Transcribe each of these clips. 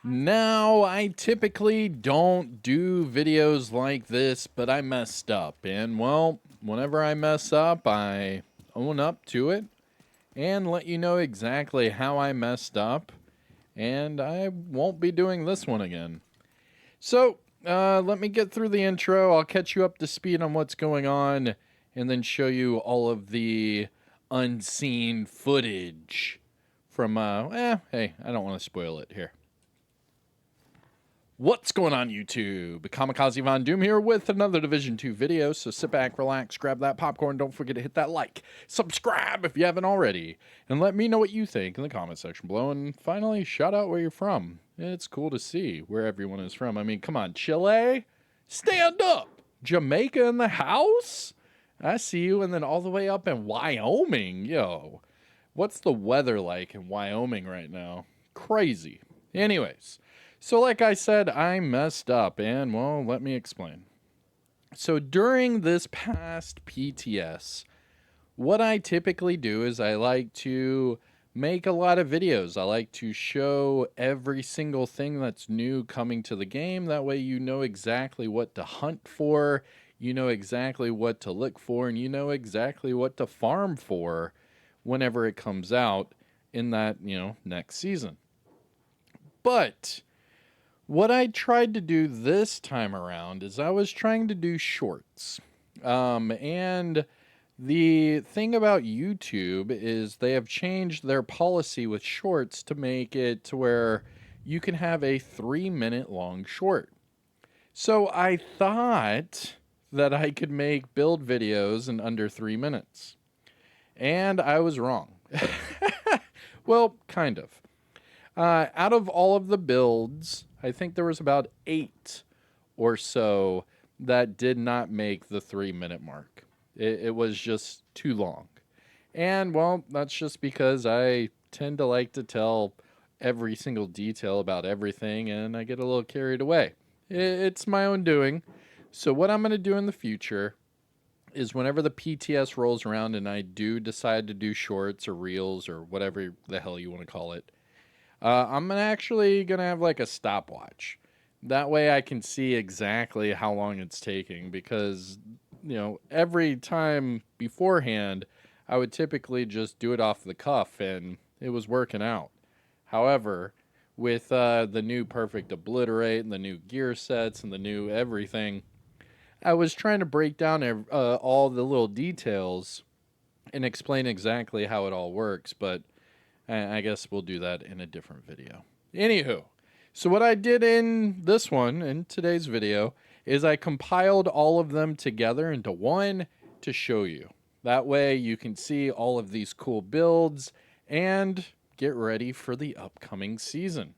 Now, I typically don't do videos like this, but I messed up. And, well, whenever I mess up, I own up to it and let you know exactly how I messed up. And I won't be doing this one again. So, let me get through the intro. I'll catch you up to speed on what's going on and then show you all of the unseen footage from, hey, I don't want to spoil it here. What's going on, YouTube? Kamikazevondoom here with another Division 2 video, so sit back, relax, grab that popcorn, don't forget to hit that like, subscribe if you haven't already, and let me know what you think in the comment section below, and finally, shout out where you're from. It's cool to see where everyone is from. I mean, come on, Chile? Stand up! Jamaica in the house? I see you, and then all the way up in Wyoming, yo. What's the weather like in Wyoming right now? Crazy. Anyways. So like I said, I messed up, and, well, let me explain. So during this past PTS, what I typically do is I like to make a lot of videos. I like to show every single thing that's new coming to the game. That way you know exactly what to hunt for, you know exactly what to look for, and you know exactly what to farm for whenever it comes out in that, next season. But what I tried to do this time around is I was trying to do shorts. And the thing about YouTube is they have changed their policy with shorts to make it to where you can have a 3-minute long short. So I thought that I could make build videos in under 3 minutes. And I was wrong. Well, kind of. Out of all of the builds, I think there was about 8 or so that did not make the 3-minute mark. It was just too long. And, well, that's just because I tend to like to tell every single detail about everything, and I get a little carried away. It's my own doing. So what I'm going to do in the future is whenever the PTS rolls around and I do decide to do shorts or reels or whatever the hell you want to call it, I'm actually going to have like a stopwatch. That way I can see exactly how long it's taking because, every time beforehand, I would typically just do it off the cuff and it was working out. However, with the new Perfect Obliterate and the new gear sets and the new everything, I was trying to break down all the little details and explain exactly how it all works, but I guess we'll do that in a different video. Anywho, so what I did in this one, in today's video, is I compiled all of them together into one to show you. That way you can see all of these cool builds and get ready for the upcoming season.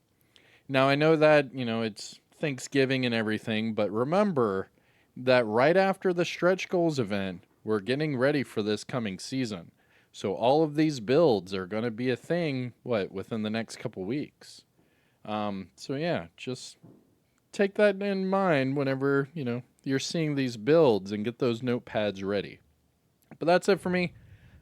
Now, I know that, it's Thanksgiving and everything, but remember that right after the Stretch Goals event, we're getting ready for this coming season. So all of these builds are going to be a thing, within the next couple weeks. So yeah, just take that in mind whenever, you're seeing these builds and get those notepads ready. But that's it for me.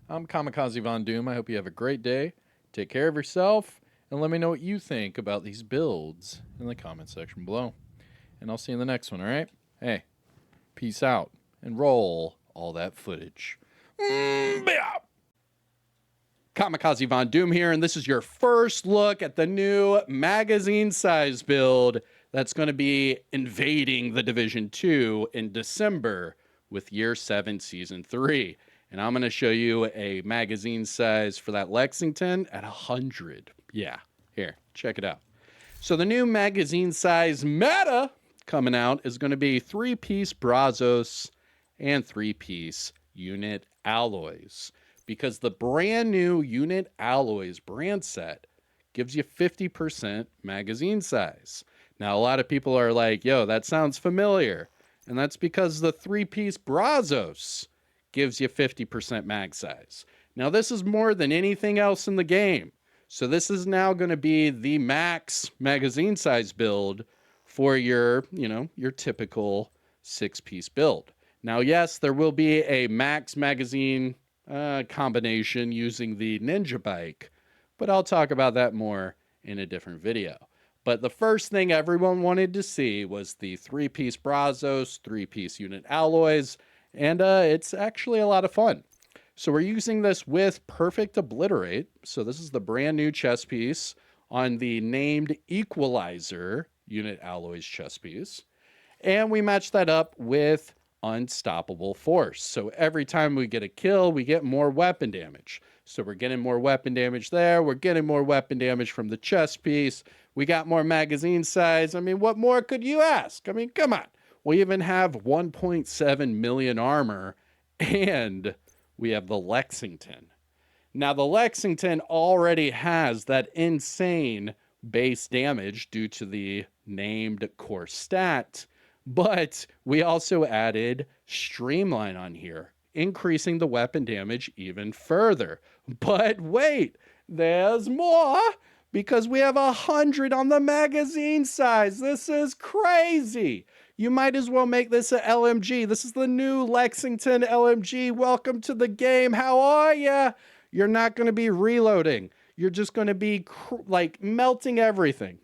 I'm Kamikazevondoom. I hope you have a great day. Take care of yourself, and let me know what you think about these builds in the comment section below. And I'll see you in the next one, all right? Hey, peace out, and roll all that footage. Kamikazevondoom here, and this is your first look at the new magazine size build that's going to be invading the Division 2 in December with Year 7 Season 3. And I'm going to show you a magazine size for that Lexington at 100. Yeah, here, check it out. So the new magazine size meta coming out is going to be 3-piece Brazos and 3-piece unit alloys, because the brand new unit alloys brand set gives you 50% magazine size. Now, a lot of people are like, yo, that sounds familiar. And that's because the 3-piece Brazos gives you 50% mag size. Now, this is more than anything else in the game. So this is now going to be the max magazine size build for your, your typical 6-piece build. Now, yes, there will be a max magazine combination using the Ninja Bike, but I'll talk about that more in a different video. But the first thing everyone wanted to see was the 3-piece Brazos, 3-piece unit alloys, and it's actually a lot of fun. So we're using this with Perfect Obliterate. So this is the brand new chess piece on the named Equalizer unit alloys chess piece. And we match that up with Unstoppable Force. So every time we get a kill, we get more weapon damage. So we're getting more weapon damage there. We're getting more weapon damage from the chess piece. We got more magazine size. I mean, what more could you ask? I mean, come on. We even have 1.7 million armor, and we have the Lexington. Now, the Lexington already has that insane base damage due to the named core stat, but we also added Streamline on here, increasing the weapon damage even further. But wait, there's more, because we have 100 on the magazine size. This is crazy. You might as well make this a LMG. This is the new Lexington LMG. Welcome to the game. How are ya? You're not going to be reloading. You're just going to be like melting everything.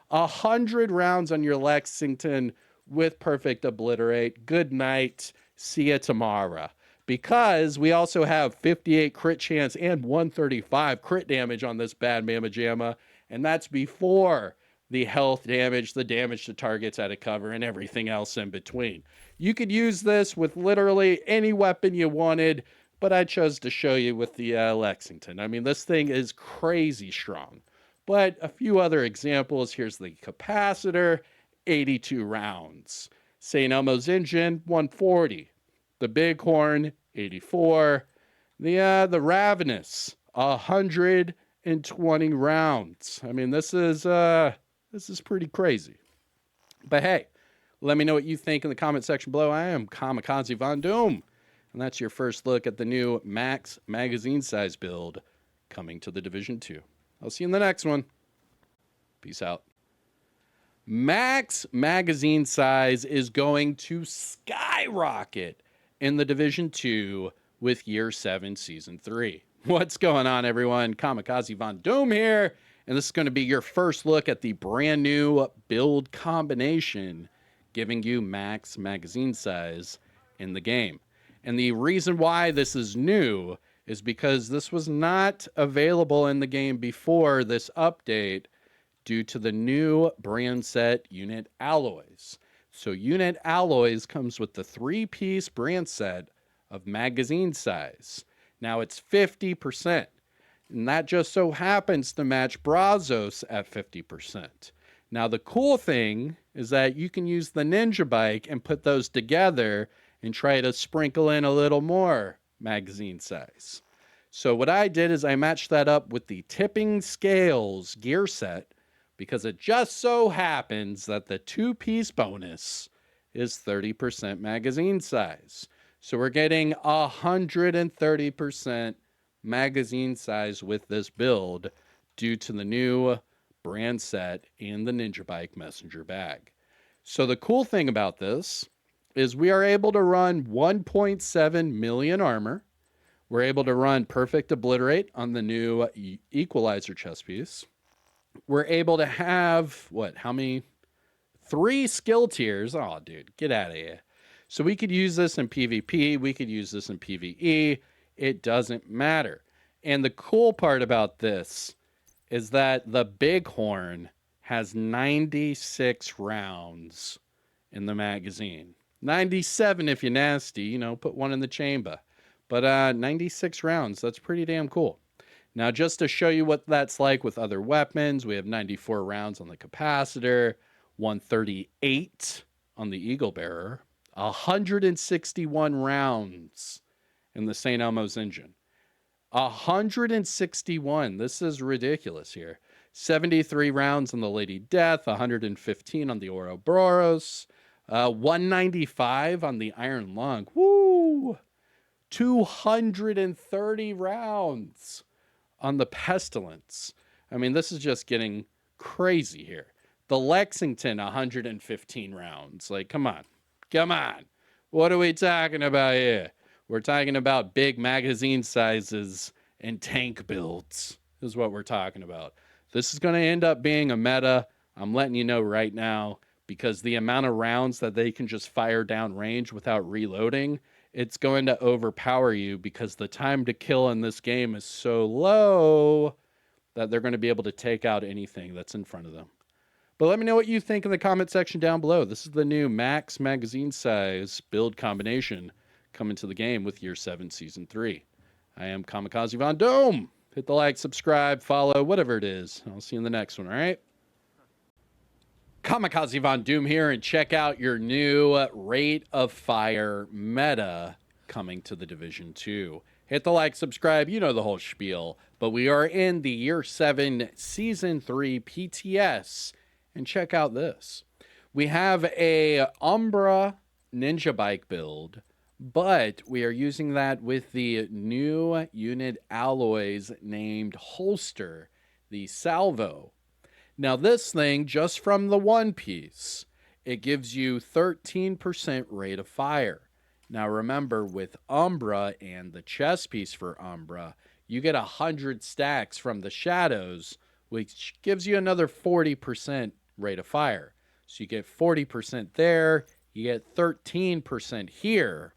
100 rounds on your Lexington with Perfect Obliterate. Good night. See ya tomorrow. Because we also have 58 crit chance and 135 crit damage on this bad Mamma Jamma. And that's before the health damage, the damage to targets out of cover, and everything else in between. You could use this with literally any weapon you wanted, but I chose to show you with the Lexington. I mean, this thing is crazy strong. But a few other examples. Here's the capacitor, 82 rounds. St. Elmo's engine, 140. The Bighorn, 84. The Ravenous, 120 rounds. I mean, this is pretty crazy. But hey, let me know what you think in the comment section below. I am Kamikazevondoom, and that's your first look at the new Max magazine size build coming to the Division 2. I'll see you in the next one. Peace out. Max magazine size is going to skyrocket in the Division 2 with Year 7 Season 3. What's going on, everyone? Kamikazevondoom here, and this is going to be your first look at the brand new build combination, giving you max magazine size in the game. And the reason why this is new is because this was not available in the game before this update due to the new brand set unit alloys. So unit alloys comes with the 3-piece brand set of magazine size. Now it's 50%, and that just so happens to match Brazos at 50%. Now the cool thing is that you can use the Ninja Bike and put those together and try to sprinkle in a little more magazine size. So what I did is I matched that up with the Tipping Scales gear set, because it just so happens that the 2-piece bonus is 30% magazine size. So we're getting 130% magazine size with this build due to the new brand set and the Ninja Bike messenger bag. So the cool thing about this is we are able to run 1.7 million armor. We're able to run Perfect Obliterate on the new Equalizer chess piece. We're able to have, how many? 3 skill tiers. Oh, dude, get out of here. So we could use this in PvP. We could use this in PvE. It doesn't matter. And the cool part about this is that the Bighorn has 96 rounds in the magazine. 97 if you're nasty, put one in the chamber. But 96 rounds, that's pretty damn cool. Now, just to show you what that's like with other weapons, we have 94 rounds on the capacitor, 138 on the Eagle Bearer, 161 rounds in the St. Elmo's engine. 161. This is ridiculous here. 73 rounds on the Lady Death, 115 on the Ouroboros, 195 on the Iron Lung. Woo! 230 rounds on the Pestilence. I mean, this is just getting crazy here. The Lexington, 115 rounds. Like, come on. What are we talking about here? We're talking about big magazine sizes and tank builds is what we're talking about. This is going to end up being a meta. I'm letting you know right now, because the amount of rounds that they can just fire down range without reloading, it's going to overpower you, because the time to kill in this game is so low that they're going to be able to take out anything that's in front of them. But let me know what you think in the comment section down below. This is the new max magazine size build combination coming to the game with Year 7 Season 3. I am Kamikazevondoom. Hit the like, subscribe, follow, whatever it is. I'll see you in the next one, all right? Kamikazevondoom here, and check out your new Rate of Fire meta coming to the Division 2. Hit the like, subscribe, you know the whole spiel. But we are in the Year 7 Season 3 PTS. And check out this. We have a Umbra Ninja Bike build, but we are using that with the new unit alloys named Holster, the Salvo. Now this thing, just from the one piece, it gives you 13% rate of fire. Now remember, with Umbra and the chest piece for Umbra, you get 100 stacks from the shadows, which gives you another 40% rate of fire. So you get 40% there, you get 13% here.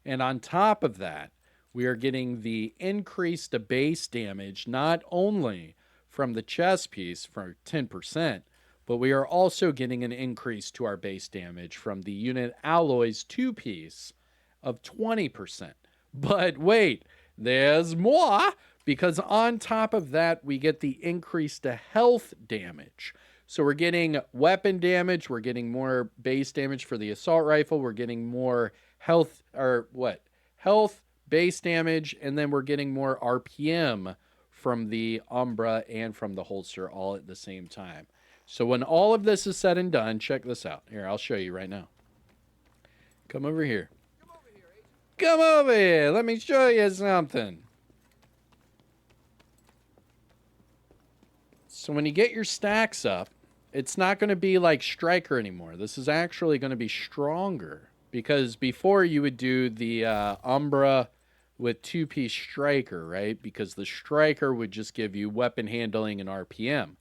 And on top of that, we are getting the increased base damage, not only from the chest piece for 10%, but we are also getting an increase to our base damage from the unit alloys 2-piece of 20%. But wait, there's more, because on top of that, we get the increased health damage. So we're getting weapon damage, we're getting more base damage for the assault rifle, we're getting more health, health, base damage, and then we're getting more RPM from the Umbra and from the holster all at the same time. So when all of this is said and done, check this out. Here, I'll show you right now. Come over here. Come over here. Let me show you something. So when you get your stacks up, it's not going to be like Striker anymore. This is actually going to be stronger, because before you would do the Umbra with 2-piece Striker, right? Because the Striker would just give you weapon handling and RPM.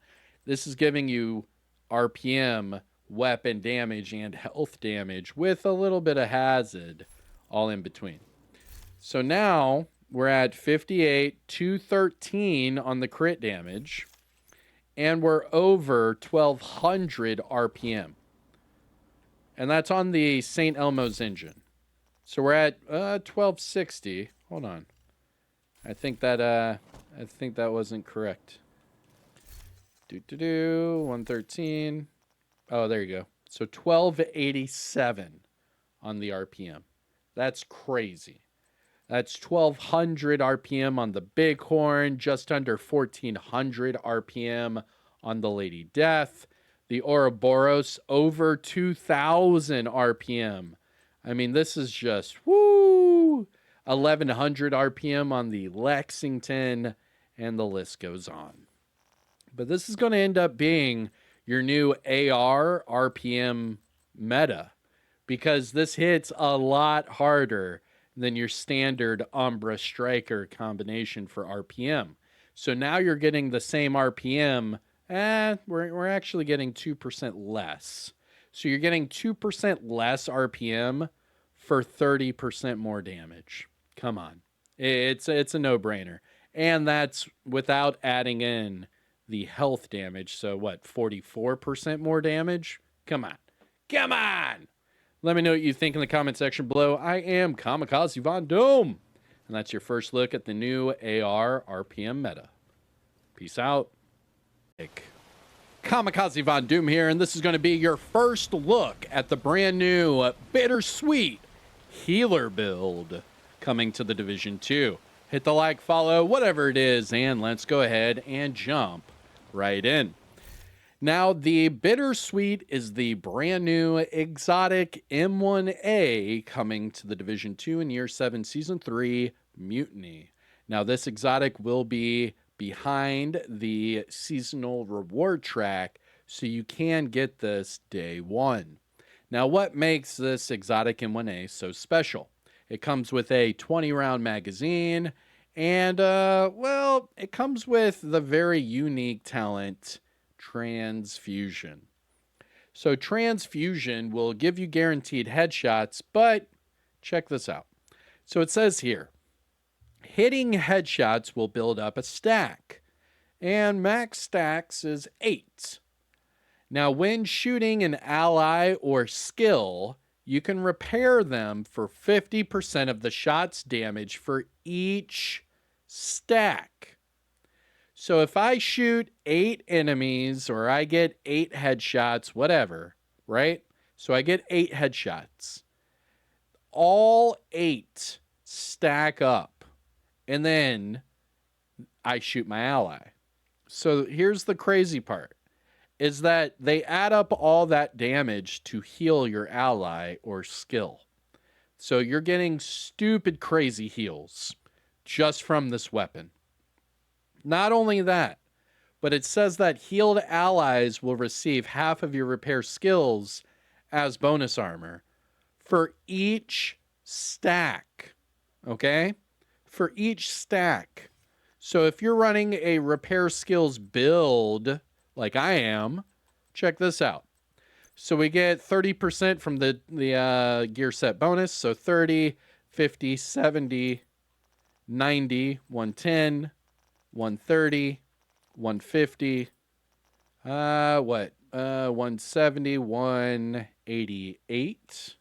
This is giving you RPM, weapon damage, and health damage with a little bit of hazard all in between. So now we're at 58, 213 on the crit damage, and we're over 1200 RPM. And that's on the St. Elmo's engine. So we're at 1260. Hold on. I think that wasn't correct. 113. Oh, there you go. So 1287 on the RPM. That's crazy. That's 1200 RPM on the Bighorn, just under 1400 RPM on the Lady Death. The Ouroboros, over 2000 RPM. I mean, this is just, woo! 1100 RPM on the Lexington, and the list goes on. But this is going to end up being your new AR RPM meta, because this hits a lot harder than your standard Umbra Striker combination for RPM. So now you're getting the same RPM, we're actually getting 2% less. So you're getting 2% less RPM for 30% more damage. Come on. It's a no-brainer. And that's without adding in the health damage. So what, 44% more damage? Come on. Come on! Let me know what you think in the comment section below. I am Kamikazevondoom, and that's your first look at the new AR RPM meta. Peace out. Kamikazevondoom here, and this is going to be your first look at the brand new Bittersweet healer build coming to the Division 2. Hit the like, follow, whatever it is, and let's go ahead and jump right in. Now, the Bittersweet is the brand new exotic M1A coming to the Division 2 in Year 7 Season 3 Mutiny. Now, this exotic will be behind the seasonal reward track, so you can get this day one. Now, what makes this exotic M1A so special? It comes with a 20-round magazine, And, well, it comes with the very unique talent, Transfusion. So, Transfusion will give you guaranteed headshots, but check this out. So, it says here hitting headshots will build up a stack, and max stacks is 8. Now, when shooting an ally or skill, you can repair them for 50% of the shot's damage for each stack. So if I shoot 8 enemies or I get 8 headshots, whatever, right? So I get 8 headshots. All 8 stack up, and then I shoot my ally. So here's the crazy part, is that they add up all that damage to heal your ally or skill. So you're getting stupid crazy heals just from this weapon. Not only that, but it says that healed allies will receive half of your repair skills as bonus armor for each stack. Okay? For each stack. So if you're running a repair skills build like I am, check this out. So we get 30% from the gear set bonus. So 30, 50, 70, 90, 110, 130, 150, 170, 188,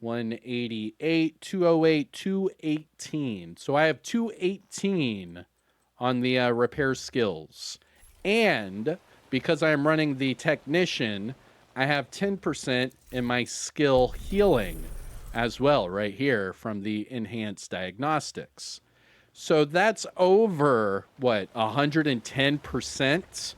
188, 208, 218. So I have 218 on the repair skills. And because I'm running the technician, I have 10% in my skill healing as well right here from the enhanced diagnostics. So that's over, 110%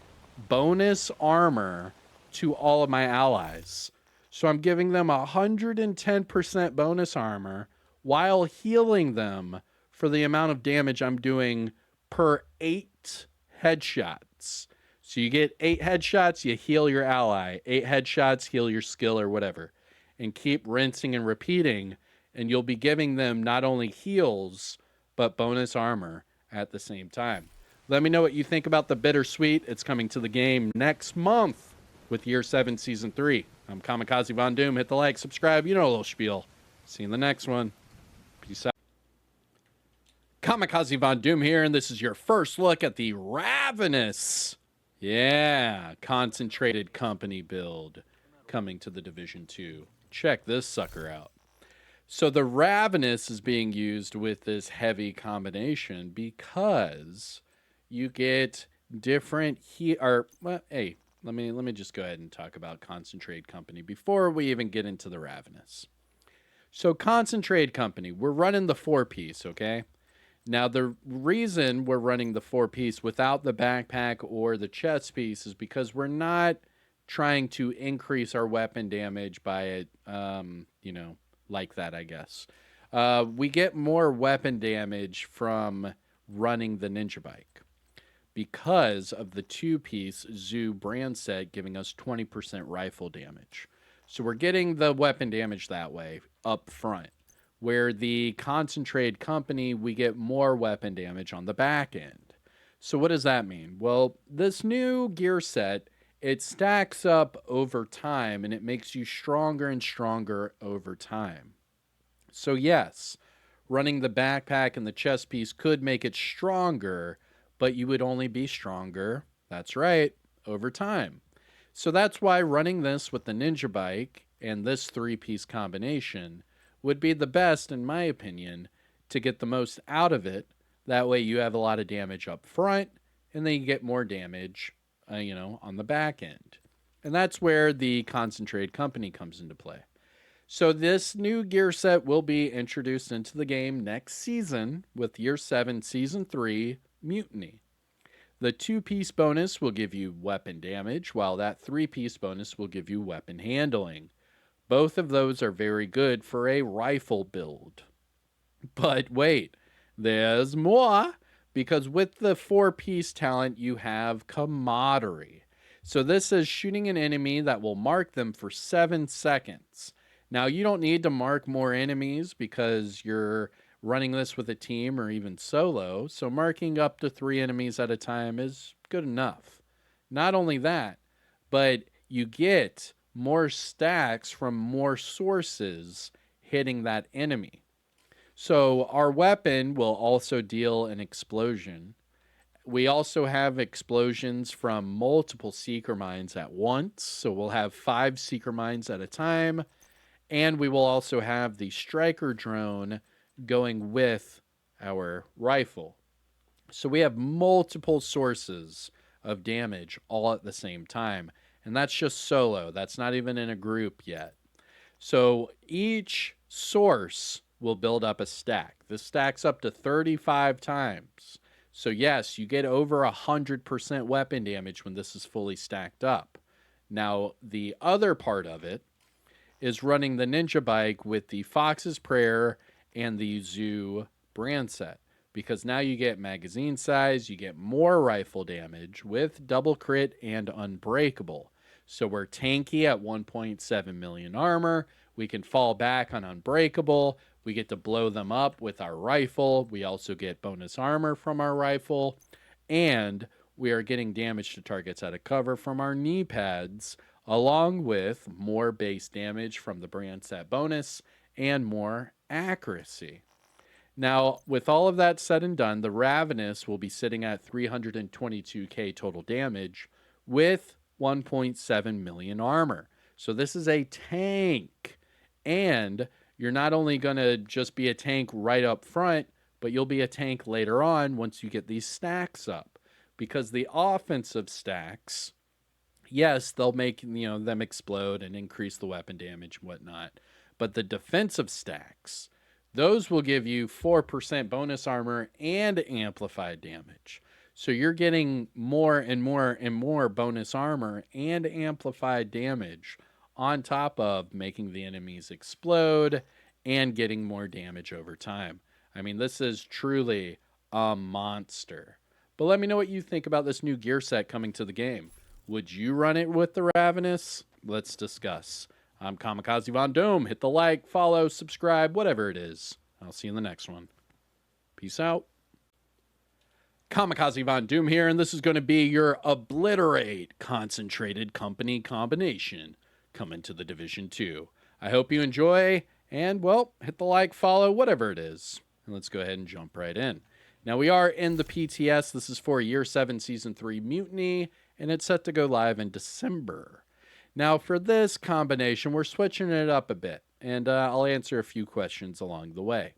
bonus armor to all of my allies. So I'm giving them 110% bonus armor while healing them for the amount of damage I'm doing per 8 headshots. So you get 8 headshots, you heal your ally. 8 headshots, heal your skill or whatever. And keep rinsing and repeating, and you'll be giving them not only heals, but bonus armor at the same time. Let me know what you think about the Bittersweet. It's coming to the game next month with Year 7 Season 3. I'm Kamikazevondoom. Hit the like, subscribe, you know a little spiel. See you in the next one. Peace out. Kamikazevondoom here, and this is your first look at the Ravenous. Yeah, concentrated company build coming to the Division 2. Check this sucker out. So the Ravenous is being used with this heavy combination because you get different hey, let me just go ahead and talk about Concentrate Company before we even get into the Ravenous. So Concentrate Company, we're running the 4-piece, okay? Now the reason we're running the 4-piece without the backpack or the chest piece is because we're not trying to increase our weapon damage by like that, I guess. We get more weapon damage from running the Ninja Bike because of the 2-piece Zoo brand set giving us 20% rifle damage. So we're getting the weapon damage that way up front. Where the Concentrated Company, we get more weapon damage on the back end. So what does that mean? Well, this new gear set, it stacks up over time and it makes you stronger and stronger over time. So yes, running the backpack and the chest piece could make it stronger, but you would only be stronger, that's right, over time. So that's why running this with the Ninja Bike and this 3-piece combination would be the best, in my opinion, to get the most out of it. That way you have a lot of damage up front, and then you get more damage, on the back end. And that's where the Concentrated Company comes into play. So this new gear set will be introduced into the game next season with Year 7 Season 3 Mutiny. The 2-piece bonus will give you weapon damage, while that 3-piece bonus will give you weapon handling. Both of those are very good for a rifle build. But wait, there's more, because with the 4-piece talent, you have Camaraderie. So this is shooting an enemy that will mark them for 7 seconds. Now, you don't need to mark more enemies because your running this with a team or even solo, so marking up to 3 enemies at a time is good enough. Not only that, but you get more stacks from more sources hitting that enemy. So our weapon will also deal an explosion. We also have explosions from multiple seeker mines at once. So we'll have 5 seeker mines at a time. And we will also have the striker drone going with our rifle. So we have multiple sources of damage all at the same time. And that's just solo. That's not even in a group yet. So each source will build up a stack. This stacks up to 35 times. So yes, you get over 100% weapon damage when this is fully stacked up. Now, the other part of it is running the Ninja Bike with the Fox's Prayer and the Zoo brand set. Because now you get magazine size, you get more rifle damage with double crit and unbreakable. So we're tanky at 1.7 million armor. We can fall back on unbreakable. We get to blow them up with our rifle. We also get bonus armor from our rifle. And we are getting damage to targets out of cover from our knee pads, along with more base damage from the brand set bonus and more accuracy. Now, with all of that said and done, the Ravenous will be sitting at 322k total damage with 1.7 million armor. So this is a tank. And you're not only going to just be a tank right up front, but you'll be a tank later on once you get these stacks up. Because the offensive stacks, yes, they'll make them explode and increase the weapon damage and whatnot. But the defensive stacks, those will give you 4% bonus armor and amplified damage. So you're getting more and more and more bonus armor and amplified damage on top of making the enemies explode and getting more damage over time. I mean, this is truly a monster. But let me know what you think about this new gear set coming to the game. Would you run it with the Ravenous? Let's discuss. I'm Kamikazevondoom. Hit the like, follow, subscribe, whatever it is. I'll see you in the next one. Peace out. Kamikazevondoom here, and this is going to be your Obliterate concentrated company combination coming to the Division 2. I hope you enjoy, and, well, hit the like, follow, whatever it is. And let's go ahead and jump right in. Now, we are in the PTS. This is for Year 7 Season 3 Mutiny, and it's set to go live in December. Now, for this combination, we're switching it up a bit, and I'll answer a few questions along the way.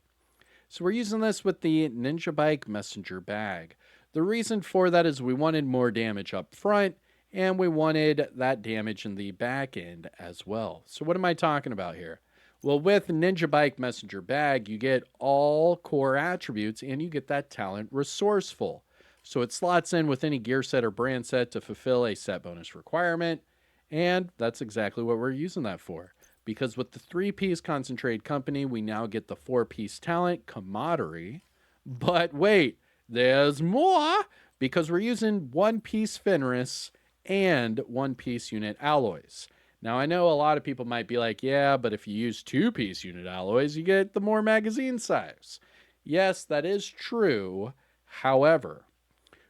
So we're using this with the Ninja Bike Messenger Bag. The reason for that is we wanted more damage up front, and we wanted that damage in the back end as well. So what am I talking about here? Well, with Ninja Bike Messenger Bag, you get all core attributes, and you get that talent Resourceful. So it slots in with any gear set or brand set to fulfill a set bonus requirement. And that's exactly what we're using that for. Because with the 3-piece concentrated company, we now get the 4-piece talent camaraderie. But wait, there's more! Because we're using 1-piece Fenris and 1-piece unit alloys. Now, I know a lot of people might be like, yeah, but if you use 2-piece unit alloys, you get the more magazine size. Yes, that is true. However,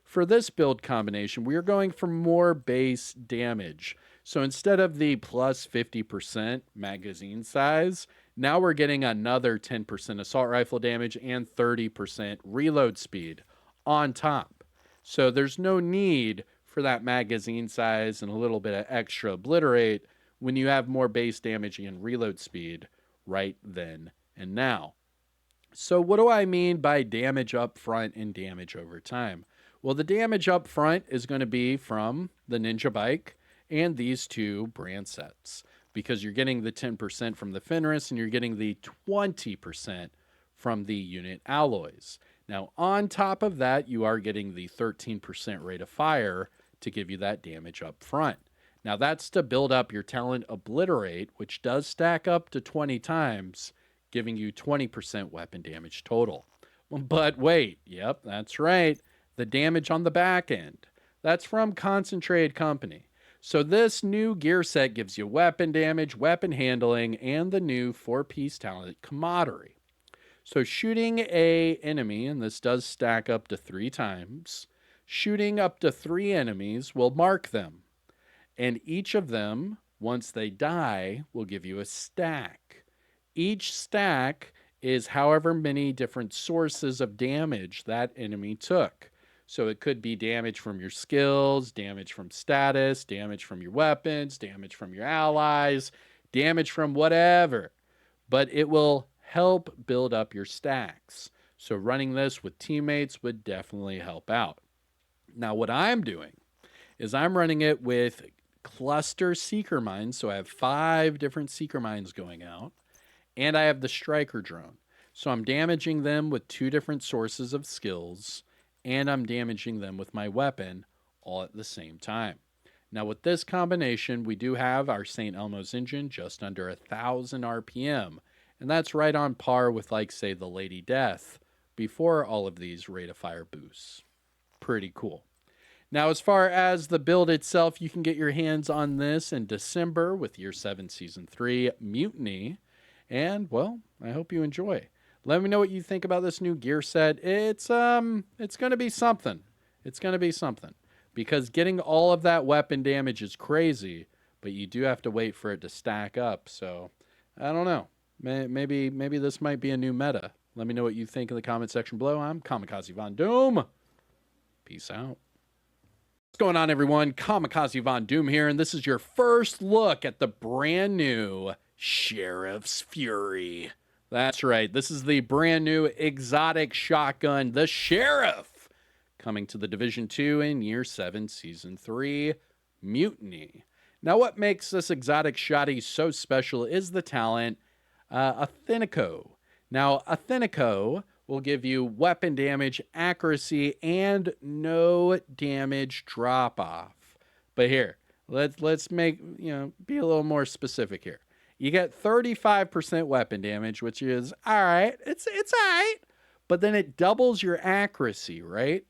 for this build combination, we are going for more base damage. So instead of the plus 50% magazine size, now we're getting another 10% assault rifle damage and 30% reload speed on top. So there's no need for that magazine size and a little bit of extra Obliterate when you have more base damage and reload speed right then and now. So what do I mean by damage up front and damage over time? Well, the damage up front is going to be from the Ninja Bike and these 2 brand sets, because you're getting the 10% from the Fenris and you're getting the 20% from the unit alloys. Now, on top of that, you are getting the 13% rate of fire to give you that damage up front. Now, that's to build up your talent Obliterate, which does stack up to 20 times, giving you 20% weapon damage total. But wait, yep, that's right, the damage on the back end. That's from Concentrated Company. So this new gear set gives you weapon damage, weapon handling, and the new 4-piece talent camaraderie. So shooting a enemy, and this does stack up to 3 times, shooting up to 3 enemies will mark them. And each of them, once they die, will give you a stack. Each stack is however many different sources of damage that enemy took. So it could be damage from your skills, damage from status, damage from your weapons, damage from your allies, damage from whatever. But it will help build up your stacks. So running this with teammates would definitely help out. Now, what I'm doing is I'm running it with cluster seeker mines. So I have 5 different seeker mines going out, and I have the striker drone. So I'm damaging them with 2 different sources of skills, and I'm damaging them with my weapon all at the same time. Now, with this combination, we do have our St. Elmo's engine just under 1,000 RPM, and that's right on par with, like, say, the Lady Death before all of these rate of fire boosts. Pretty cool. Now, as far as the build itself, you can get your hands on this in December with Year 7 Season 3 Mutiny. And, well, I hope you enjoy. Let me know what you think about this new gear set. It's going to be something. It's going to be something. Because getting all of that weapon damage is crazy, but you do have to wait for it to stack up. So, I don't know. Maybe this might be a new meta. Let me know what you think in the comment section below. I'm Kamikazevondoom. Peace out. What's going on, everyone? Kamikazevondoom here, and this is your first look at the brand new Sheriff's Fury. That's right. This is the brand new exotic shotgun, the Sheriff, coming to the Division 2 in Year 7 Season 3 Mutiny. Now, what makes this exotic shotty so special is the talent, Athenico. Now, Athenico will give you weapon damage, accuracy, and no damage drop off. But here, let's make, be a little more specific here. You get 35% weapon damage, which is all right. It's all right. But then it doubles your accuracy, right?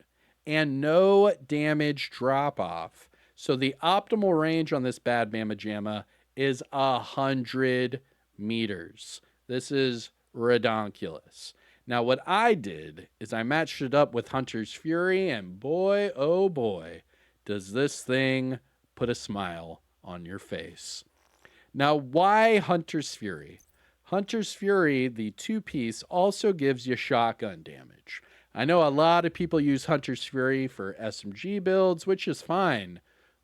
And no damage drop off. So the optimal range on this bad mamma jamma is 100 meters. This is redonkulous. Now, what I did is I matched it up with Hunter's Fury, and boy, oh boy, does this thing put a smile on your face. Now, why Hunter's Fury? Hunter's Fury, the 2-piece, also gives you shotgun damage. I know a lot of people use Hunter's Fury for SMG builds, which is fine,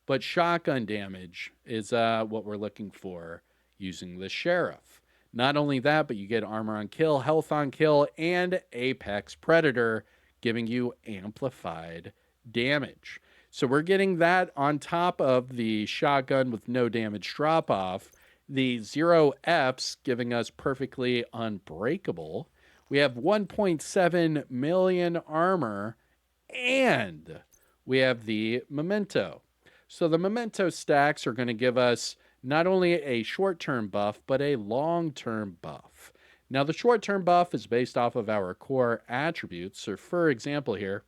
but shotgun damage is what we're looking for using the Sheriff. Not only that, but you get armor on kill, health on kill, and Apex Predator, giving you amplified damage. So we're getting that on top of the shotgun with no damage drop off, the 0Fs giving us perfectly unbreakable. We have 1.7 million armor, and we have the Memento. So the Memento stacks are going to give us not only a short-term buff, but a long-term buff. Now, the short-term buff is based off of our core attributes. So, for example here,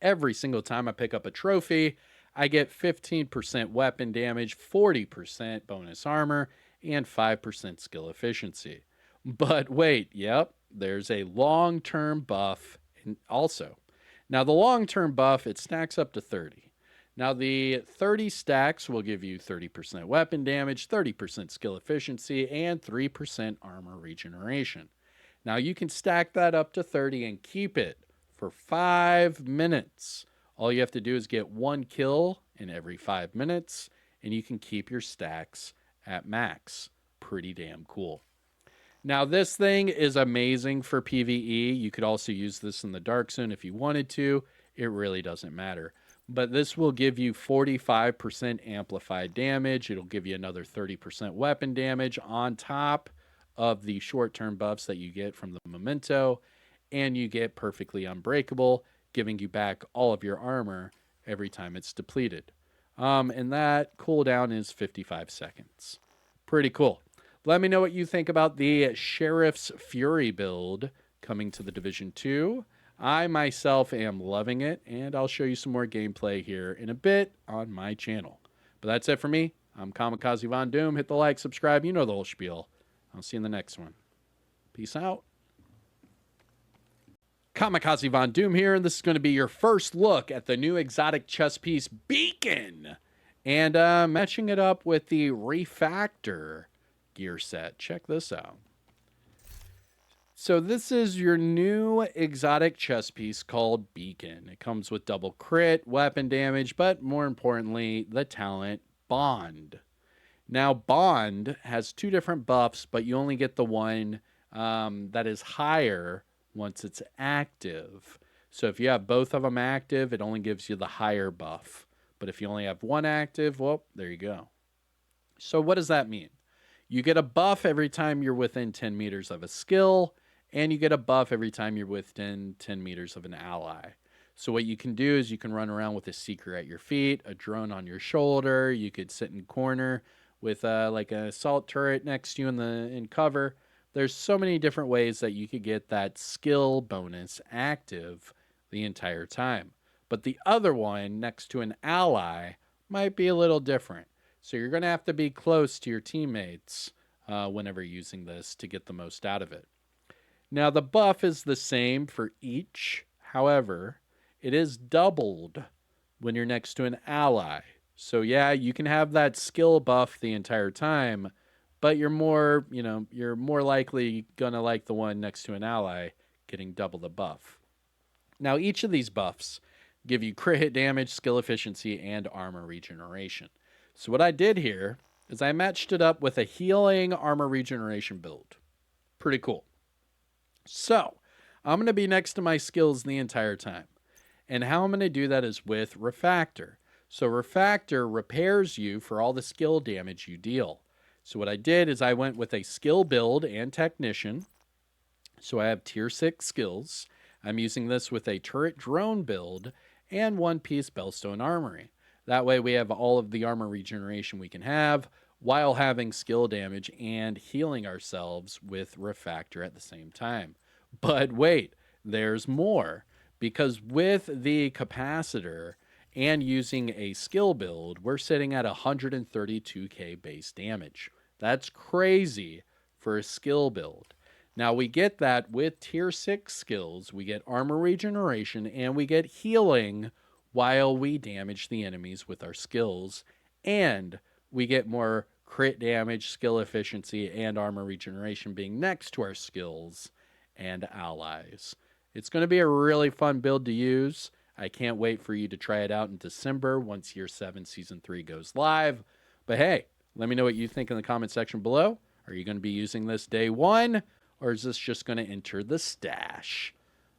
every single time I pick up a trophy, I get 15% weapon damage, 40% bonus armor, and 5% skill efficiency. But wait, yep, there's a long-term buff also. Now, the long-term buff, it stacks up to 30. Now, the 30 stacks will give you 30% weapon damage, 30% skill efficiency, and 3% armor regeneration. Now, you can stack that up to 30 and keep it for 5 minutes. All you have to do is get 1 kill in every 5 minutes, and you can keep your stacks at max. Pretty damn cool. Now, this thing is amazing for PvE. You could also use this in the Dark Zone if you wanted to. It really doesn't matter. But this will give you 45% amplified damage. It'll give you another 30% weapon damage on top of the short-term buffs that you get from the Memento. And you get perfectly unbreakable, giving you back all of your armor every time it's depleted. And that cooldown is 55 seconds. Pretty cool. Let me know what you think about the Sheriff's Fury build coming to the Division 2. I myself am loving it, and I'll show you some more gameplay here in a bit on my channel. But that's it for me. I'm Kamikazevondoom. Hit the like, subscribe. You know the whole spiel. I'll see you in the next one. Peace out. Kamikazevondoom here, and this is going to be your first look at the new exotic chess piece Beacon, and matching it up with the Refactor gear set. Check this out. So this is your new exotic chess piece called Beacon. It comes with double crit, weapon damage, but more importantly, the talent Bond. Now, Bond has two different buffs, but you only get the one that is higher once it's active. So if you have both of them active, it only gives you the higher buff. But if you only have one active, well, there you go. So what does that mean? You get a buff every time you're within 10 meters of a skill, and you get a buff every time you're within 10 meters of an ally. So what you can do is you can run around with a seeker at your feet, a drone on your shoulder. You could sit in corner with like an assault turret next to you in cover. There's so many different ways that you could get that skill bonus active the entire time. But the other one next to an ally might be a little different. So you're going to have to be close to your teammates whenever using this to get the most out of it. Now, the buff is the same for each. However, it is doubled when you're next to an ally. So, yeah, you can have that skill buff the entire time, but you're more likely going to like the one next to an ally getting double the buff. Now, each of these buffs give you crit hit damage, skill efficiency, and armor regeneration. So what I did here is I matched it up with a healing armor regeneration build. Pretty cool. So I'm going to be next to my skills the entire time. And how I'm going to do that is with Refactor. So Refactor repairs you for all the skill damage you deal. So what I did is I went with a skill build and technician. So I have tier 6 skills. I'm using this with a turret drone build and one-piece Bellstone armory. That way we have all of the armor regeneration we can have while having skill damage and healing ourselves with Refactor at the same time. But wait, there's more. Because with the capacitor and using a skill build, we're sitting at 132k base damage. That's crazy for a skill build. Now we get that with tier 6 skills, we get armor regeneration and we get healing while we damage the enemies with our skills, and we get more crit damage, skill efficiency, and armor regeneration being next to our skills and allies. It's going to be a really fun build to use. I can't wait for you to try it out in December once Year 7 Season 3 goes live. But hey, let me know what you think in the comment section below. Are you going to be using this day one, or is this just going to enter the stash?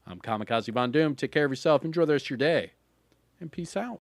I'm Kamikazevondoom. Take care of yourself. Enjoy the rest of your day. And peace out.